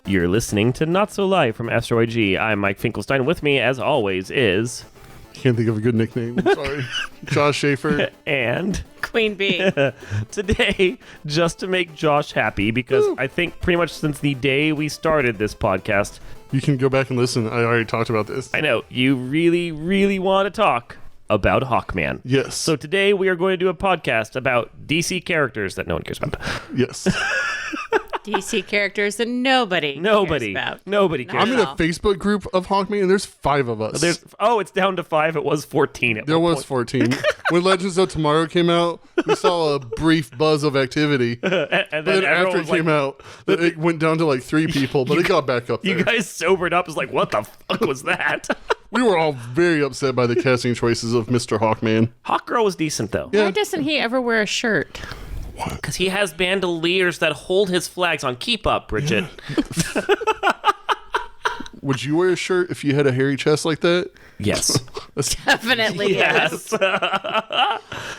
You're listening to Not So Live from Asteroid G. I'm Mike Finkelstein. With me, as always, is... Can't think of a good nickname. I'm sorry. Josh Schaefer. And... Queen Bee. Today, just to make Josh happy, because I think pretty much since the day we started this podcast... You can go back and listen. I already talked about this. I know. You really, really want to talk about Hawkman. Yes. So today we are going to do a podcast about DC characters that no one cares about. Yes. DC characters that nobody cares about. Nobody cares. I'm in a Facebook group of Hawkman, and there's 5 of us. It's down to 5. It was 14 at There one was point. 14. When Legends of Tomorrow came out, we saw a brief buzz of activity. and But then after it came out, it went down to like 3 people, but it got back up there. You guys sobered up. Is like, what the fuck was that? We were all very upset by the casting choices of Mr. Hawkman. Hawkgirl was decent, though. Yeah. Why doesn't he ever wear a shirt? Because he has bandoliers that hold his flags on. Keep up, Bridget. Would you wear a shirt if you had a hairy chest like that? Yes. Definitely yes.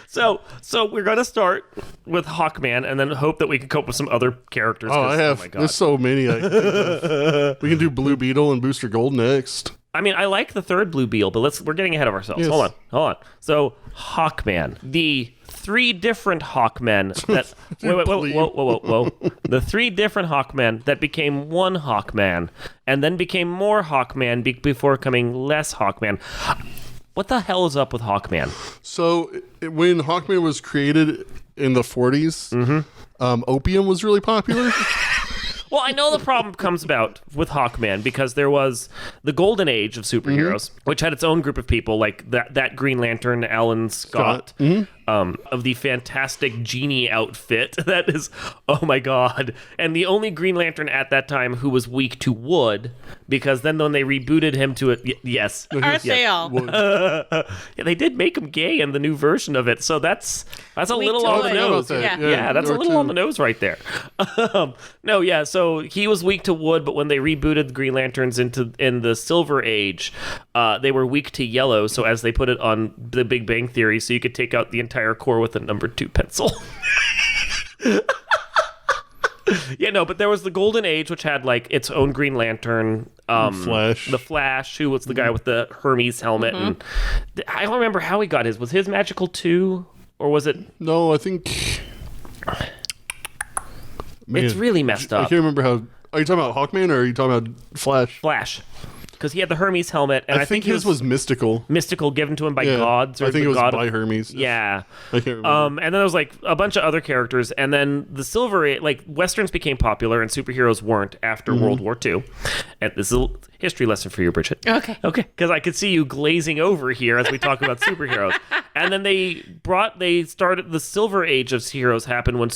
So we're going to start with Hawkman and then hope that we can cope with some other characters. Oh, I have. Oh my God. There's so many. I can think of. We can do Blue Beetle and Booster Gold next. I mean, I like the third Blue Beetle, but we're getting ahead of ourselves. Yes. Hold on. So, Hawkman. The 3 different Hawkmen that... Whoa. The 3 different Hawkmen that became one Hawkman and then became more Hawkman before becoming less Hawkman. What the hell is up with Hawkman? So, when Hawkman was created in the 40s, opium was really popular. Well, I know the problem comes about with Hawkman because there was the golden age of superheroes, which had its own group of people, like that Green Lantern, Alan Scott, of the fantastic genie outfit. That is, oh my God. And the only Green Lantern at that time who was weak to wood, because then when they rebooted him to it, yes. Aren't they all? Yeah, they did make him gay in the new version of it, so that's a Weak little to on wood. the nose. Yeah. That's a little on the nose right there. So he was weak to wood, but when they rebooted the Green Lanterns in the Silver Age, they were weak to yellow. So as they put it on the Big Bang Theory, so you could take out the entire core with a number 2 pencil. Yeah, no, but there was the Golden Age, which had like its own Green Lantern, Flash. the Flash, who was the guy with the Hermes helmet, and I don't remember how he got his. Was his magical too, or was it? No, I think... Man, It's really messed I up. can't remember how... Are you talking about Hawkman or are you talking about Flash? Flash, because he had the Hermes helmet, and I think his was mystical. mystical, given to him by gods. Or I think the it was god by Hermes. Yeah. I can't remember. And then there was like a bunch of other characters, and then the Silver, like Westerns became popular and superheroes weren't after World War II. And this is a history lesson for you, Bridget. Okay. Because I could see you glazing over here as we talk about superheroes. And then they started the Silver Age of heroes happened when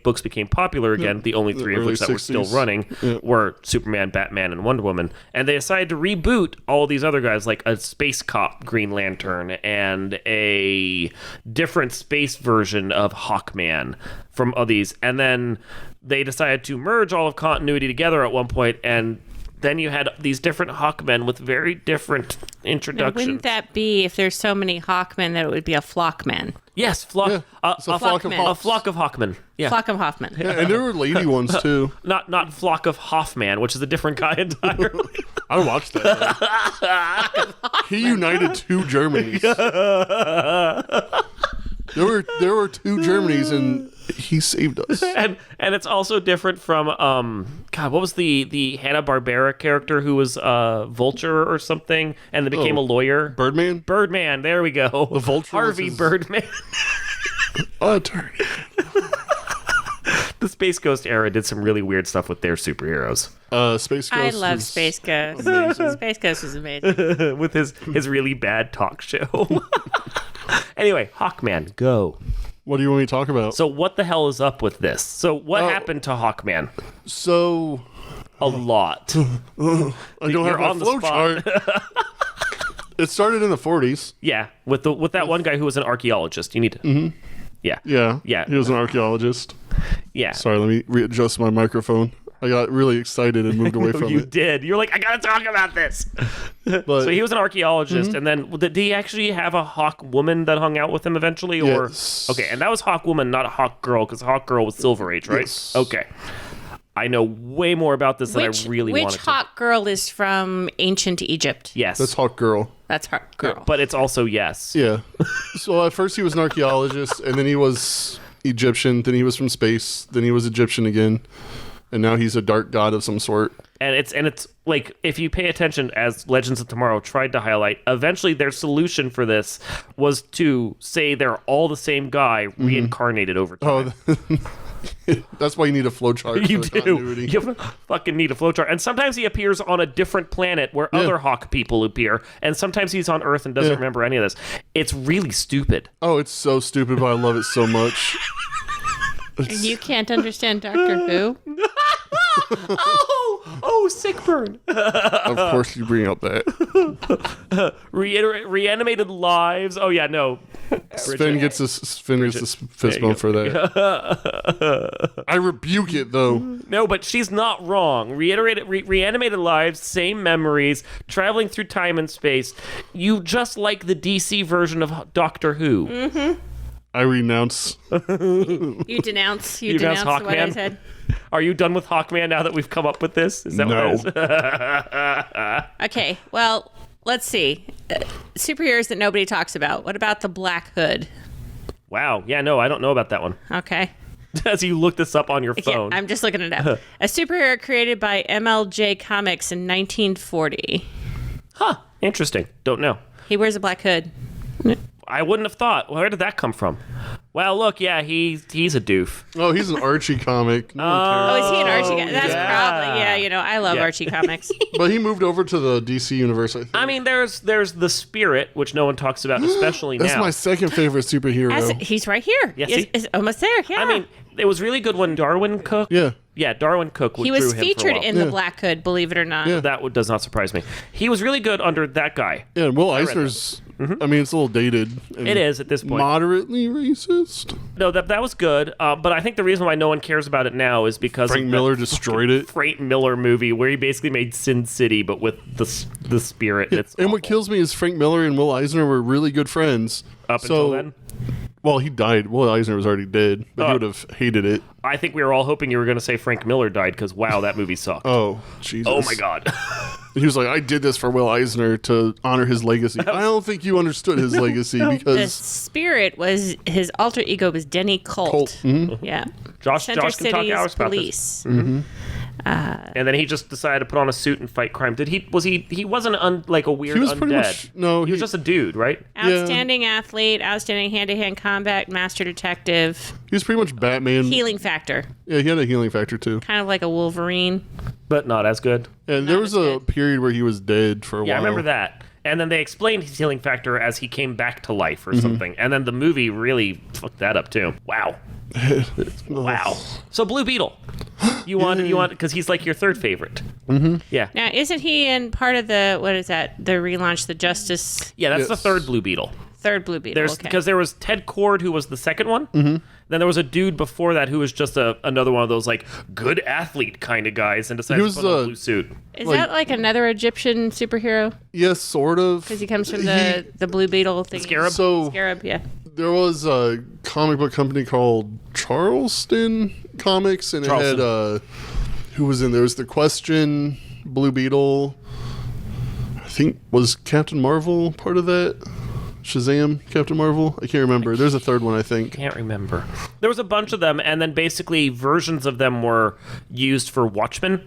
books became popular again. The only 3 of early which that were still 60s. running were Superman, Batman, and Wonder Woman. And they decided to reboot all these other guys, like a space cop Green Lantern and a different space version of Hawkman from all these. And then they decided to merge all of continuity together at one point, and then you had these different Hawkmen with very different Now, introductions. wouldn't that be, if there's so many Hawkmen, that it would be a flockman? Yes, flock. Yeah, it's a flock of Flockman. A hawks. flock of Hawkmen. Yeah. Flock of Hoffman. Yeah, and there were lady ones too. Not flock of Hoffman, which is a different guy entirely. I watched that. He united 2 Germanys. There were 2 Germanys, and he saved us. and it's also different from God, what was the Hanna-Barbera character who was Vulture or something, and then became a lawyer? Birdman. There we go. The Vulture was Harvey his- Birdman. Attorney. The Space Ghost era did some really weird stuff with their superheroes. Space Ghost. I love is Space Ghost. amazing. Space Ghost is amazing. With his really bad talk show. Anyway, Hawkman, go. What do you want me to talk about? So what the hell is up with this? So what happened to Hawkman? So A lot. I don't You're have on a the flow spot. chart. It started in the 40s. Yeah, with that one guy who was an archaeologist. You need to. Yeah. Yeah. He was an archaeologist. Yeah. Sorry, let me readjust my microphone. I got really excited and moved away from You it. did. You're like, I gotta talk about this. But So he was an archaeologist, and then did he actually have a Hawk woman that hung out with him eventually? Or Yes. okay, and that was Hawk woman, not a Hawk girl, because Hawk girl was Silver Age, right? Yes. Okay. I know way more about this than I really wanted Which to. hawk girl is from ancient Egypt? Yes. That's Hawk Girl. That's hawk girl. But it's also yes. Yeah. So at first he was an archaeologist, and then he was Egyptian, then he was from space, then he was Egyptian again, and now he's a dark god of some sort. And it's like, if you pay attention, as Legends of Tomorrow tried to highlight, eventually their solution for this was to say they're all the same guy reincarnated over time. That's why you need a flowchart. You for do. continuity. You fucking need a flowchart. And sometimes he appears on a different planet where other Hawk people appear, and sometimes he's on Earth and doesn't remember any of this. It's really stupid. Oh, it's so stupid, but I love it so much. You can't understand Doctor Who? Oh, sick burn. Of course you bring up that. Reanimated lives. Oh yeah, no. Sven gets a fist bump for that. I rebuke it, though. No, but she's not wrong. Reanimated lives, same memories, traveling through time and space. You just like the DC version of Doctor Who. Mm-hmm. I renounce. You denounce what I Hawkman? said. Are you done with Hawkman now that we've come up with this? Is that No. what it is? Okay, well, let's see. Superheroes that nobody talks about. What about the Black Hood? Wow. Yeah, no, I don't know about that one. Okay. As you look this up on your Yeah, phone. I'm just looking it up. A superhero created by MLJ Comics in 1940. Huh. Interesting. Don't know. He wears a black hood. I wouldn't have thought. Where did that come from? Well, look, yeah, he's a doof. Oh, he's an Archie comic. No one Oh, cares. is he an Archie guy? That's yeah. probably, I love Yeah. Archie comics. But he moved over to the DC universe, I think. I mean, there's the Spirit, which no one talks about, especially That's now. my second favorite superhero. He's right here. Yeah, He's- see? He's almost there, yeah. I mean, it was really good when Darwin Cook. Yeah. Darwin Cook. he was drew him for a featured while. in the Black Hood, believe it or not. Yeah. That does not surprise me. He was really good under that guy. Yeah, and Will Eisner's, I mean, it's a little dated. And It is at this point. moderately racist. No, that was good. But I think the reason why no one cares about it now is because Frank of Miller the destroyed it. Frank Miller movie where he basically made Sin City, but with the Spirit. And it's And what awful. kills me is Frank Miller and Will Eisner were really good friends. Up until then? Well, he died. Will Eisner was already dead, but he would have hated it. I think we were all hoping you were going to say Frank Miller died because, wow, that movie sucked. Oh, Jesus. Oh, my God. He was like, I did this for Will Eisner to honor his legacy. I don't think you understood his legacy The because Spirit was his alter ego was Denny Colt. Colt. Mm-hmm. Yeah. Josh Center can talk City's hours about this. police. And then he just decided to put on a suit and fight crime. He wasn't like a weird he was undead. pretty much he was just a dude, right? Outstanding athlete, outstanding hand-to-hand combat, master detective, he was pretty much Batman. healing factor, Yeah, he had a healing factor too. kind of like a Wolverine. But not as good. And there was as a good. period where he was dead for a Yeah, while. I remember that. And then they explained his healing factor as he came back to life or Mm-hmm. something. And then the movie really fucked that up too. Wow. Wow. So Blue Beetle. You want because he's like your third favorite. Mm-hmm. Yeah. Now, isn't he in part of the, what is that, the relaunch, the Justice Yeah, that's the Yes. third Blue Beetle. third Blue Beetle? There's Okay. because there was Ted Cord who was the second one. Mm-hmm. Then there was a dude before that who was just another one of those like good athlete kind of guys and decided He was, to put on a blue suit. Is like- that like another Egyptian superhero? Yes, sort of. Because he comes from the Blue Beetle thing. Scarab? So Scarab, yeah. there was a comic book company called Charleston Comics, and it had who was in there? Was The Question, Blue Beetle. I think was Captain Marvel part of that. Shazam, Captain Marvel. I can't remember. There's a third one, I think. Can't remember. There was a bunch of them, and then basically versions of them were used for Watchmen,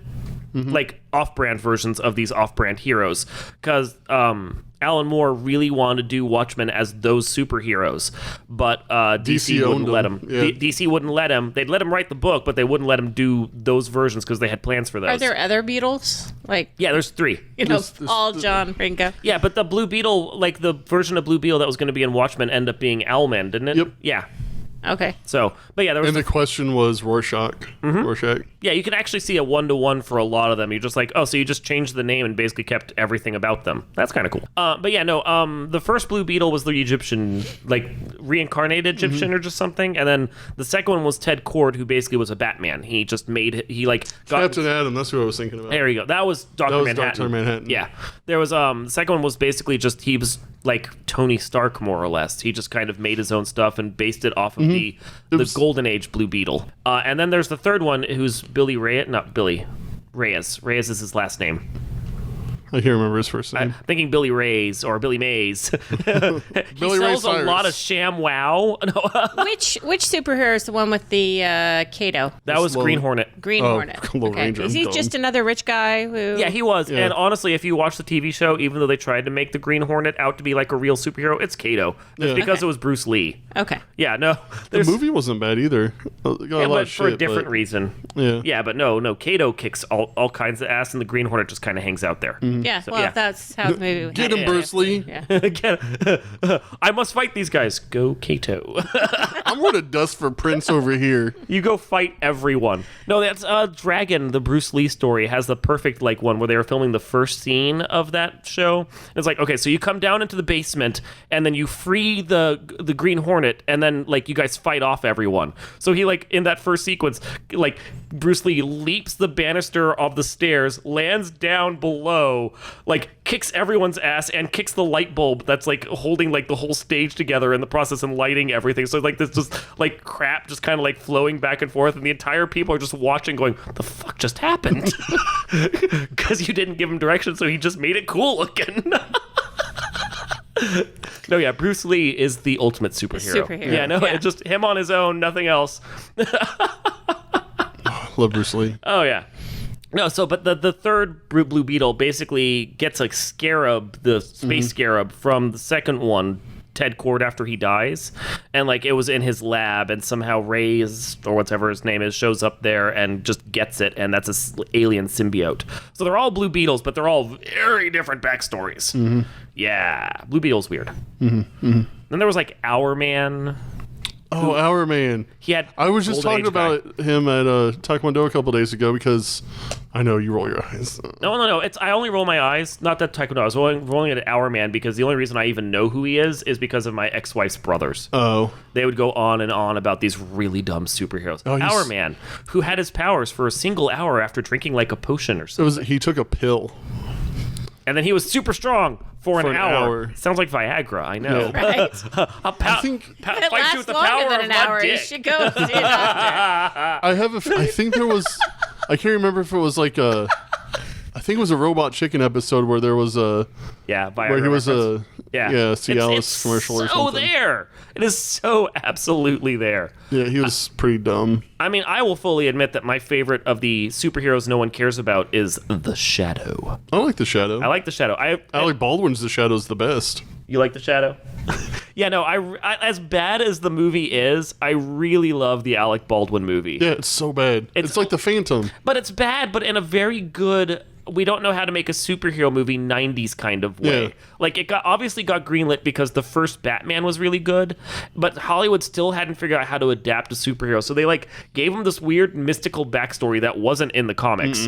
like off-brand versions of these off-brand heroes, because Alan Moore really wanted to do Watchmen as those superheroes, but DC wouldn't owned let them, him. yeah. DC wouldn't let him. They'd let him write the book, but they wouldn't let him do those versions because they had plans for those. Are there other Beetles? Like, Yeah, there's 3. This- Paul, John, Ringo. Yeah, but the Blue Beetle, like the version of Blue Beetle that was going to be in Watchmen, ended up being Owlman, didn't it? Yep. Yeah. Okay. So, but yeah, there was And the question was Rorschach. Rorschach. yeah, you can actually see a 1-to-1 for a lot of them. You're just like, oh, so you just changed the name and basically kept everything about them. That's kind of cool. But yeah, no, the first Blue Beetle was the Egyptian, like reincarnated Egyptian or just something, and then the second one was Ted Cord, who basically was a Batman. He just got Captain Adam. That's who I was thinking about. there you go. That was Dr. That was Manhattan. Dr. Manhattan. Yeah. There was the second one was basically just he was like Tony Stark, more or less. He just kind of made his own stuff and based it off of the Golden Age Blue Beetle. And then there's the third one, who's Billy Reyes. Not Billy. Reyes. Reyes is his last name. I can't remember his first name. I'm thinking Billy Reyes or Billy Mays. Billy He Ray sells a lot of Sham Wow. Which superhero is the one with the Kato? That was Green Hornet. Green Hornet. Lone Ranger, Is I'm he dumb. just another rich guy who? Yeah, he was. And honestly, if you watch the TV show, even though they tried to make the Green Hornet out to be like a real superhero, it's Kato. It's because it was Bruce Lee. Okay. Yeah, no. The movie wasn't bad either. Got a lot but of for a shit, different but- reason. Yeah. Yeah, but no. Kato kicks all kinds of ass, and the Green Hornet just kind of hangs out there. Yeah. So, Well, yeah. that's how the movie. Get him, Bruce Lee. Yeah. I must fight these guys. Go, Kato. I'm going to dust for Prince over here. You go fight everyone. No, that's Dragon, the Bruce Lee story, has the perfect like one where they were filming the first scene of that show. It's like, okay, so you come down into the basement and then you free the Green Hornet and then like you guys fight off everyone. So he like in that first sequence, like Bruce Lee leaps the banister of the stairs, lands down below, like kicks everyone's ass and kicks the light bulb that's like holding like the whole stage together in the process and lighting everything. So like this just like crap just kind of like flowing back and forth, and the entire people are just watching going, what the fuck just happened? Because you didn't give him direction, so he just made it cool looking. No, yeah, Bruce Lee is the ultimate superhero. Yeah, no, it's just him on his own, nothing else. Love Bruce Lee. Oh, yeah. No, so, but the third Blue Beetle basically gets a scarab, the space scarab from the second one, Ted Cord, after he dies. And, like, it was in his lab, and somehow Reyes, or whatever his name is, shows up there and just gets it, and that's a alien symbiote. So they're all Blue Beetles, but they're all very different backstories. Yeah, Blue Beetle's weird. Then there was, like, Our Man. Oh, Our Man. He had I was just Golden talking Age about him at Taekwondo a couple days ago because I know you roll your eyes. No. I only roll my eyes. Not that Taekwondo. I was rolling it at Our Man because the only reason I even know who he is because of my ex-wife's brothers. Oh. They would go on and on about these really dumb superheroes. Oh, Our Man, who had his powers for a single hour after drinking like a potion or something. He took a pill. And then he was super strong for an an hour. hour. Sounds like Viagra, I know. Right. I think If it fight you lasts with the longer power than of an my hour, you dick. should go see a doctor. I think there was. I can't remember if it was like a. I think it was a Robot Chicken episode where there was a. Yeah, Viagra. Where he was reference. a. Yeah, Cialis it's commercial or so something. there. It is so absolutely there. Yeah, he was pretty dumb. I mean, I will fully admit that my favorite of the superheroes no one cares about is the Shadow. I like the Shadow. I like the Shadow. Alec Baldwin's the Shadow's the best. You like the Shadow? Yeah, no. I as bad as the movie is, I really love the Alec Baldwin movie. Yeah, it's so bad. It's like the Phantom. But it's bad, but in a very good. We don't know how to make a superhero movie 90s kind of way. Yeah. Like, it obviously got greenlit because the first Batman was really good, but Hollywood still hadn't figured out how to adapt a superhero. So they, like, gave him this weird mystical backstory that wasn't in the comics.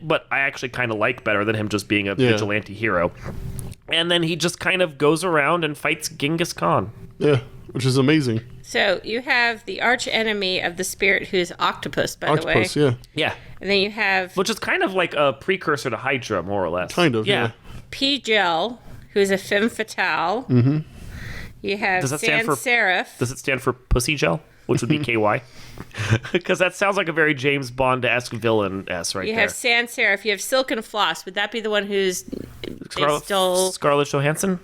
But I actually kind of like better than him just being a vigilante hero. And then he just kind of goes around and fights Genghis Khan. Yeah, which is amazing. So you have the arch enemy of the spirit, who's Octopus, by Octopus, the way. yeah. Yeah. And then you have Which is kind of like a precursor to Hydra, more or less. Kind of, yeah. P-Gel, who's a femme fatale. You have Does that stand Sans for- Serif. Does it stand for Pussy Gel? Which would be KY? Because that sounds like a very James Bond-esque villain S right You there. have Sans Serif. You have Silken Floss. Would that be the one who's they stole? Scarlett Johansson?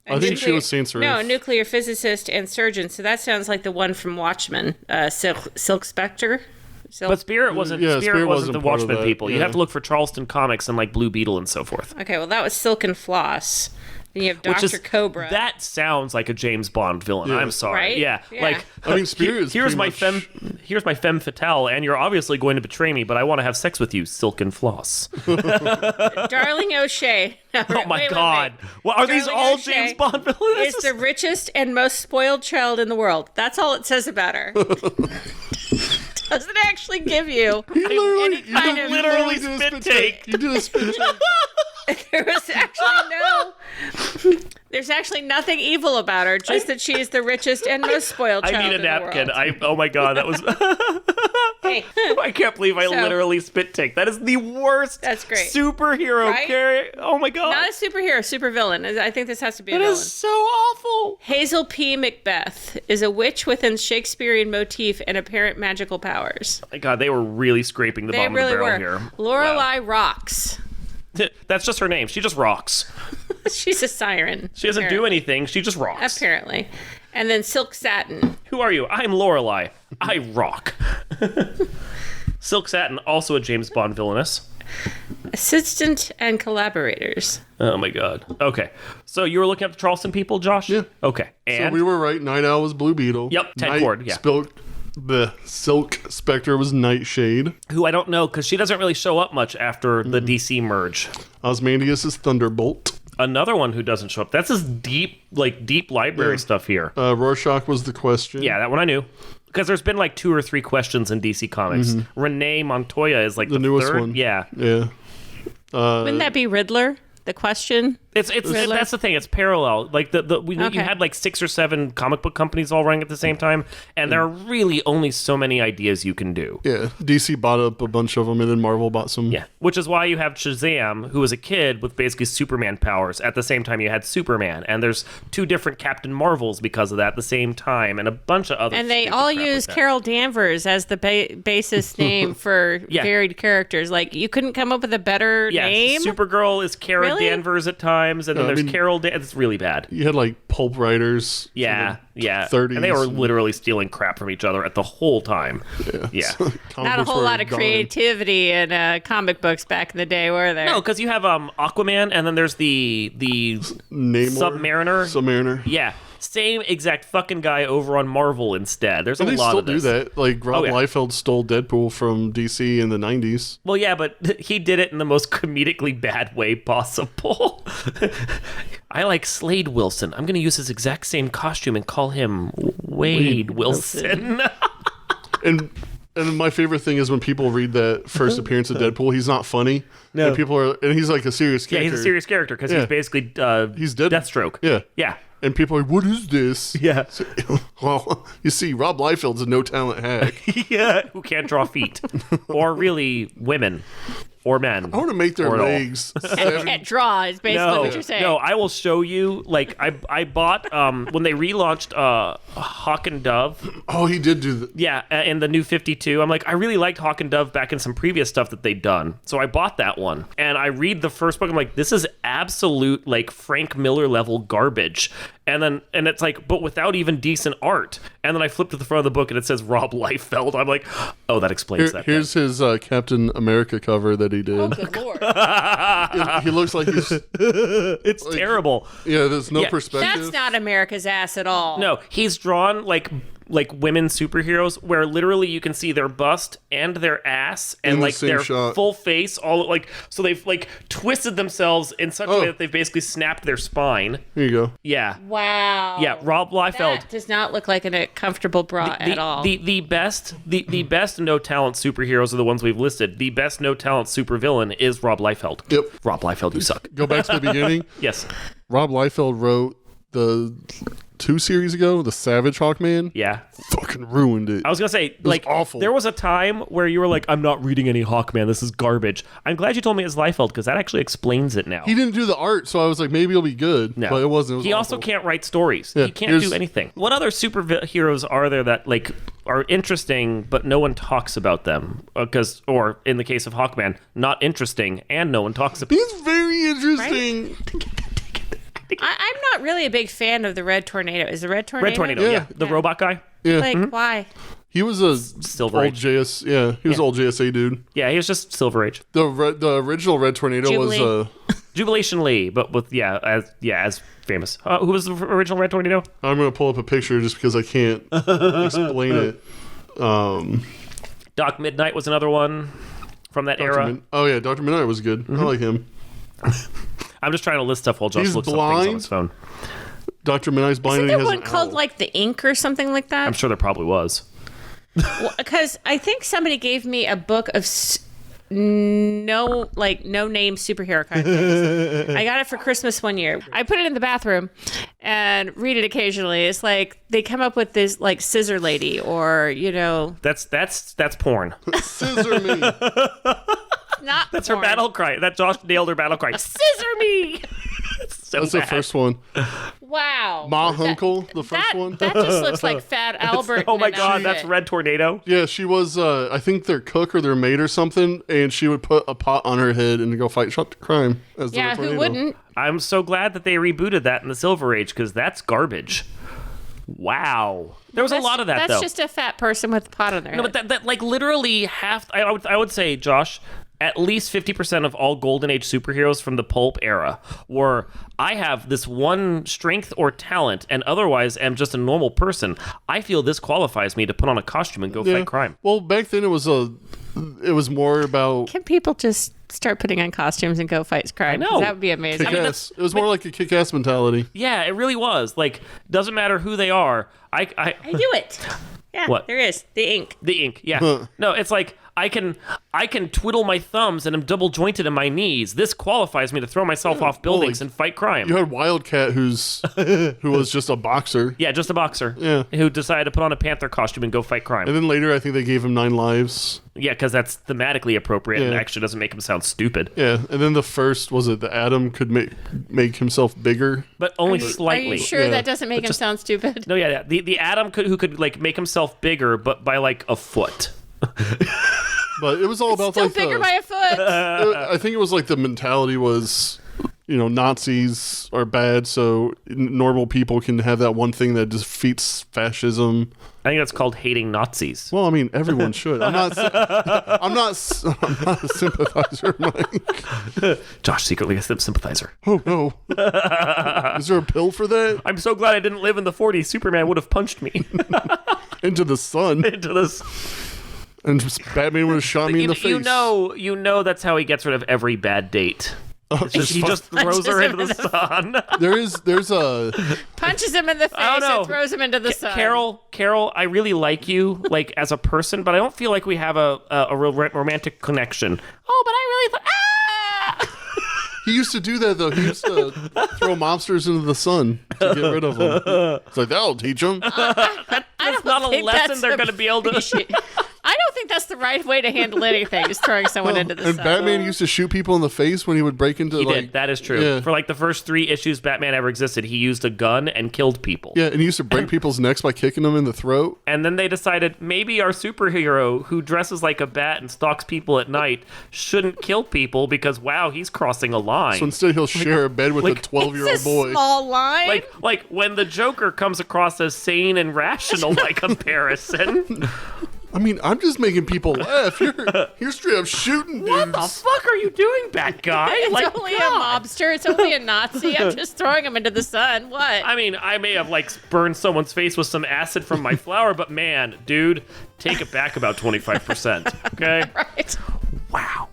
I think she was Sans Serif. No, nuclear physicist and surgeon. So that sounds like the one from Watchmen, Silk Spectre. But Spirit wasn't. Yeah, Spirit wasn't the part of Watchmen that, people. You'd yeah. have to look for Charleston Comics and like Blue Beetle and so forth. Okay, well that was Silken Floss. Then you have Which Dr. is Cobra. That sounds like a James Bond villain. Yeah. I'm sorry. Right? Yeah. Yeah. Like I mean, Spirit is here's my pretty much- here's my femme fatale, and you're obviously going to betray me, but I want to have sex with you, Silken Floss. Darling O'Shea. Oh my God! Well, are these Darling all O'Shea James Bond villains? is the richest and most spoiled child in the world. That's all it says about her. Doesn't actually give you any kind of literally did a spit take. You did a spit take. There's actually nothing evil about her, just that she's the richest and most spoiled child I need a in the napkin. world. Oh my God, that was. Hey, I can't believe I literally spit take. That is the worst. That's great. Superhero Right? character. Oh my god. Not a superhero, supervillain. I think this has to be a That villain. is so awful. Hazel P. Macbeth is a witch with Shakespearean motif and apparent magical powers. My god, they were really scraping the They bottom really of the were. barrel here. Lorelei rocks. Wow. That's just her name. She just rocks. She's a siren. She doesn't do anything. She just rocks. Apparently. And then Silk Satin. Who are you? I'm Lorelei. I rock. Silk Satin, also a James Bond villainess. Assistant and collaborators. Oh my god. Okay. So you were looking up the Charleston people, Josh? Yeah. Okay. So And we were right. Night Owl was Blue Beetle. Yep, Ted Cord, yeah. The Silk Spectre was Nightshade. who I don't know because she doesn't really show up much after the DC merge. Osmandius is Thunderbolt. Another one who doesn't show up. That's his deep library stuff here. Rorschach was the Question. Yeah, that one I knew. Because there's been like 2 or 3 questions in DC Comics. Renee Montoya is like the newest third. one. Yeah. Yeah. Wouldn't that be Riddler? The Question? It's that's the thing. It's parallel. Like you had like 6 or 7 comic book companies all running at the same time, and there are really only so many ideas you can do. Yeah. DC bought up a bunch of them, and then Marvel bought some. Yeah, which is why you have Shazam, who was a kid with basically Superman powers. At the same time, you had Superman, and there's 2 different Captain Marvels because of that at the same time, and a bunch of other. And they stupid all crap use like that. Carol Danvers as the basis name for varied characters. Like, you couldn't come up with a better name? Supergirl is Kara Really? Danvers at times, and then there's Carol. It's really bad. You had like pulp writers. Yeah, from the yeah. 30s. And they were literally stealing crap from each other at the whole time. Yeah. Comic Not a books whole were lot of gone. creativity in comic books back in the day, were there? No, because you have Aquaman, and then there's the Namor. Submariner. Submariner. Yeah. Same exact fucking guy over on Marvel instead. There's And a they lot still of this. do that. Like Rob yeah. Liefeld stole Deadpool from DC in the 90s. Well, yeah, but he did it in the most comedically bad way possible. I like Slade Wilson. I'm going to use his exact same costume and call him Wade Wilson. And my favorite thing is when people read that first appearance of Deadpool, he's not funny. No. And he's like a serious Yeah, character. he's a serious character because Yeah. he's basically He's dead. Deathstroke. Yeah. Yeah. And people are like, what is this? Yeah. So, well, you see, Rob Liefeld's a no-talent hack. Yeah. Who can't draw feet. Or really women. Or men. I want to make their Or at all. legs. And can't draw is basically what you're saying. No, I will show you. Like, I bought, when they relaunched Hawk and Dove. Oh, he did do that. Yeah, in the new 52. I'm like, I really liked Hawk and Dove back in some previous stuff that they'd done. So I bought that one. And I read the first book. I'm like, this is absolute, like, Frank Miller level garbage. And it's like, but without even decent art. And then I flipped to the front of the book and it says Rob Liefeld. I'm like, oh, that explains that. Here's his Captain America cover that he did. Oh, good lord. He looks like he's... It's terrible. Yeah, there's no Yeah, perspective. That's not America's ass at all. No, he's drawn like women superheroes where literally you can see their bust and their ass and In the like same their shot. full face all like so they've like twisted themselves in such a way that they've basically snapped their spine. Here you go. Yeah. Wow. Yeah, Rob Liefeld. That does not look like a comfortable bra at all. The best no talent superheroes are the ones we've listed. The best no talent supervillain is Rob Liefeld. Yep. Rob Liefeld, you suck. Go back to the beginning. Yes. Rob Liefeld wrote the 2 series ago, the Savage Hawkman. Yeah. Fucking ruined it. I was gonna say, was like, awful. there was a time where you were like, "I'm not reading any Hawkman. This is garbage." I'm glad you told me it's Liefeld because that actually explains it now. He didn't do the art, so I was like, maybe it'll be good. No. But it wasn't. It was He also awful. can't write stories. Yeah, He can't here's- do anything. What other superheroes are there that like are interesting but no one talks about them? Or in the case of Hawkman, not interesting and no one talks about. He's very interesting. I'm not really a big fan of the Red Tornado. Is the Red Tornado? Red Tornado, Yeah. yeah, the robot guy. Yeah. Like, why? He was a Silver old Age. JS. Yeah, he was old JSA dude. Yeah, he was just Silver Age. The original Red Tornado Jubilee. was Jubilation Lee, but with as famous. Who was the original Red Tornado? I'm gonna pull up a picture just because I can't explain it. Doc Midnight was another one from that era. Dr. Midnight was good. I like him. I'm just trying to list stuff while Josh He's looks up things on blind. his phone. Dr. Midnight's blind. Isn't and he there has one an called owl. like the Ink or something like that? I'm sure there probably was. Because I think somebody gave me a book of no name superhero kind of things. I got it for Christmas one year. I put it in the bathroom and read it occasionally. It's like they come up with this like scissor lady or, That's porn. Scissor me. Not That's porn. her battle cry. That Josh nailed her battle cry. Scissor me. So That's bad. the first one. Wow. Ma Hunkle, the first one. That just looks like Fat Albert. Oh my in an God, that's outfit. Red Tornado. Yeah, she was, I think their cook or their maid or something, and she would put a pot on her head and go fight crime. As the Yeah, Red who Tornado. wouldn't? I'm so glad that they rebooted that in the Silver Age because that's garbage. Wow. There was a lot of that, That's though. just a fat person with a pot on their No, head. but that like literally half. I would say, Josh, at least 50% of all Golden Age superheroes from the pulp era were, I have this one strength or talent, and otherwise am just a normal person. I feel this qualifies me to put on a costume and go fight crime. Well, back then it was more about Can people just start putting on costumes and go fight crime? I know. That would be amazing. kick-ass. It was more like a kick-ass mentality. Yeah, it really was. Like, doesn't matter who they are. I do it. Yeah, What? there is. The ink. The ink, yeah. No, it's like I can twiddle my thumbs and I'm double jointed in my knees. This qualifies me to throw myself off buildings and fight crime. You had Wildcat, who was just a boxer, Yeah, just a boxer. Yeah. Who decided to put on a panther costume and go fight crime. and then later I think they gave him 9 lives. Yeah, because that's thematically appropriate and Yeah. actually doesn't make him sound stupid. Yeah, and then the first was it the Atom could make himself bigger. But only Are slightly. you sure Yeah. that doesn't make him sound stupid? No, yeah. The Atom who could like make himself bigger, but by like a foot. But it was all about Still like bigger by a foot. I think it was like the mentality was, Nazis are bad, so normal people can have that one thing that defeats fascism. I think that's called hating Nazis. Well, I mean, everyone should. I'm not a sympathizer, Mike. Josh, secretly a sympathizer. Oh no! Is there a pill for that? I'm so glad I didn't live in the 40s. Superman would have punched me Into the sun, into this. and Batman would have shot me in the face. You know that's how he gets rid of every bad date. He just throws her into the sun. There's a Punches him in the face I don't know. and throws him into the sun. Carol, I really like you, like as a person, but I don't feel like we have a real romantic connection. Oh, but I really He used to do that though. He used to throw mobsters into the sun to get rid of them. It's like that'll teach them. that's not a think lesson that's they're a going to be able to. I don't think that's the right way to handle anything, is throwing someone into the And sun. Batman used to shoot people in the face when he would break into He like. did. That is true. Yeah. For like the first 3 issues Batman ever existed, he used a gun and killed people. Yeah, and he used to break people's necks by kicking them in the throat. And then they decided maybe our superhero who dresses like a bat and stalks people at night shouldn't kill people because, wow, he's crossing a line. So instead, he'll share a bed with a like- 12-year-old It's a boy. small line. like when the Joker comes across as sane and rational by comparison. I mean, I'm just making people laugh. You're straight up shooting dudes. What the fuck are you doing, bad guy? it's only God. a mobster. It's only a Nazi. I'm just throwing him into the sun. What? I mean, I may have like burned someone's face with some acid from my flower, but man, dude, take it back about 25%. Okay? Right. Wow.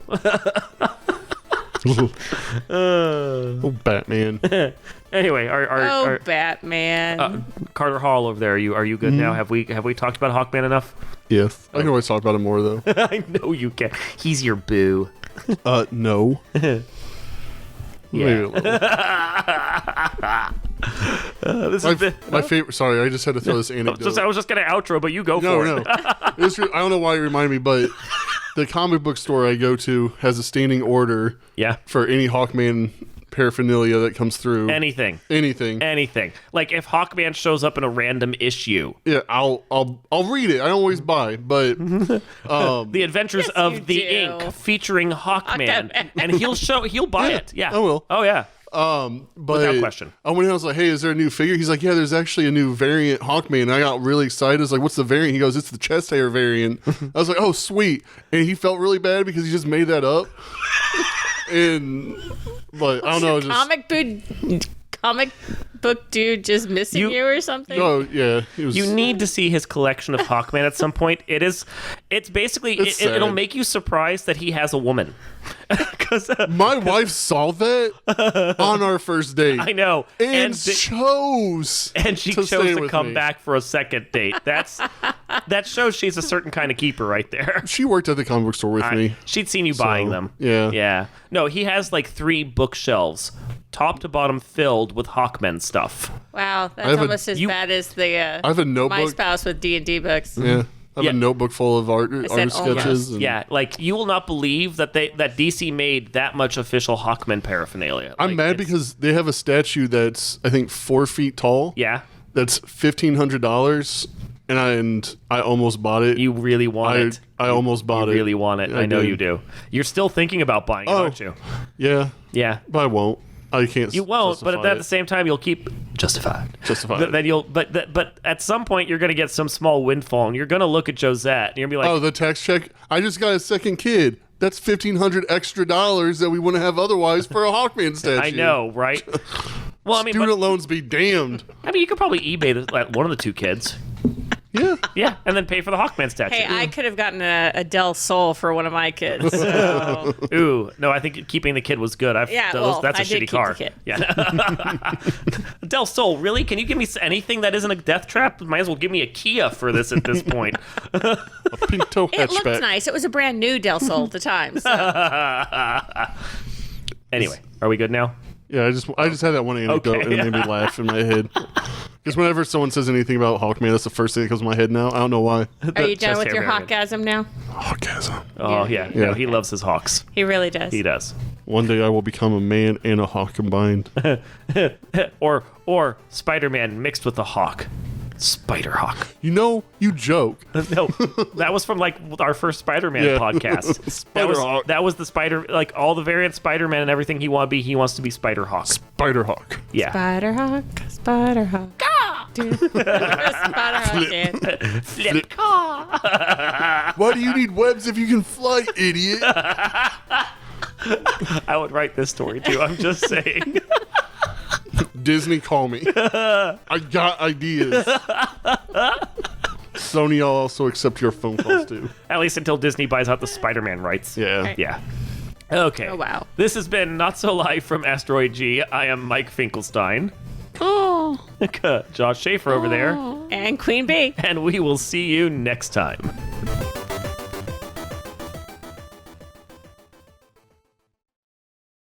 Oh, Batman. Anyway, Oh, our Batman. Carter Hall over there. Are you good now? Have we talked about Hawkman enough? Yes. I can always talk about it more, though. I know you can. He's your boo. No. Maybe a little. This is My favorite. Sorry, I just had to throw this anecdote. I was just gonna outro, but you go No, for no. it. I don't know why you remind me, but the comic book store I go to has a standing order Yeah. for any Hawkman paraphernalia that comes through. Anything. Anything. Like if Hawkman shows up in a random issue, Yeah, I'll read it. I don't always buy, but The Adventures Yes, of you the do. Ink featuring Hawkman, Hawkman. and he'll buy it. Yeah, I will. Oh yeah. but Without question. I went in, I was like, hey, is there a new figure? He's like, yeah, there's actually a new variant Hawkman. And I got really excited. I was like, what's the variant? He goes, it's the chest hair variant. I was like, oh, sweet. And he felt really bad because he just made that up. But I don't know. Comic book dude just missing you or something? No, yeah. He was, You need to see his collection of Hawkman at some point. It's basically It's it'll sad. make you surprised that he has a woman. My wife saw that on our first date. I know. And chose. And she chose to come back for a second date. That shows she's a certain kind of keeper right there. She worked at the comic book store with me. She'd seen you buying them. Yeah. Yeah. No, he has like 3 bookshelves, top to bottom, filled with Hawkman stuff. Wow, that's almost as bad as the I have a notebook. my spouse with D&D books. Yeah. I have a notebook full of art sketches. Yeah, like you will not believe that DC made that much official Hawkman paraphernalia. I'm mad because they have a statue that's I think 4 feet tall. Yeah. That's $1,500, and I almost bought it. You really want it. I almost bought it. You really want it. I know you do. You're still thinking about buying it, aren't you? Yeah. Yeah. But I won't. I can't. You won't, but at the same time, you'll keep justified. Then you'll, but at some point, you're going to get some small windfall, and you're going to look at Josette, and you're going to be like, "Oh, the tax check! I just got a second kid. That's $1,500 extra that we wouldn't have otherwise for a Hawkman statue." I know, right? Well, I mean, student loans be damned. I mean, you could probably eBay one of the 2 kids. Yeah. Yeah, and then pay for the Hawkman statue. Hey, I could have gotten a Del Sol for one of my kids. So. Ooh, no, I think keeping the kid was good. That's a shitty car. Yeah. Del Sol, really? Can you give me anything that isn't a death trap? Might as well give me a Kia for this at this point. A Pinto hatchback. It looked nice. It was a brand new Del Sol at the time. So. Anyway, are we good now? Yeah, I just had that one anecdote and it made me laugh in my head. Because whenever someone says anything about Hawkman, that's the first thing that comes to my head now. I don't know why. Are you done with your hawkgasm now? Hawkgasm. Oh, yeah. No, he loves his hawks. He really does. He does. One day I will become a man and a hawk combined. or Spider-Man mixed with a hawk. Spider-Hawk. You know, you joke. No, that was from like our first Spider-Man podcast. Spider-Hawk. That was the Spider, like all the variant Spider-Man and everything he wants to be. He wants to be Spider-Hawk. Spider-Hawk. Yeah. Spider-Hawk. Spider-Hawk. Spider-Hawk. Flip car. Why do you need webs if you can fly, idiot? I would write this story too. I'm just saying. Disney, call me. I got ideas. Sony, I'll also accept your phone calls too. At least until Disney buys out the Spider-Man rights. Yeah. Right. Yeah. Okay. Oh, wow. This has been Not So Live from Asteroid G. I am Mike Finkelstein. Oh. Josh Schaefer over there. And Queen Bee. And we will see you next time.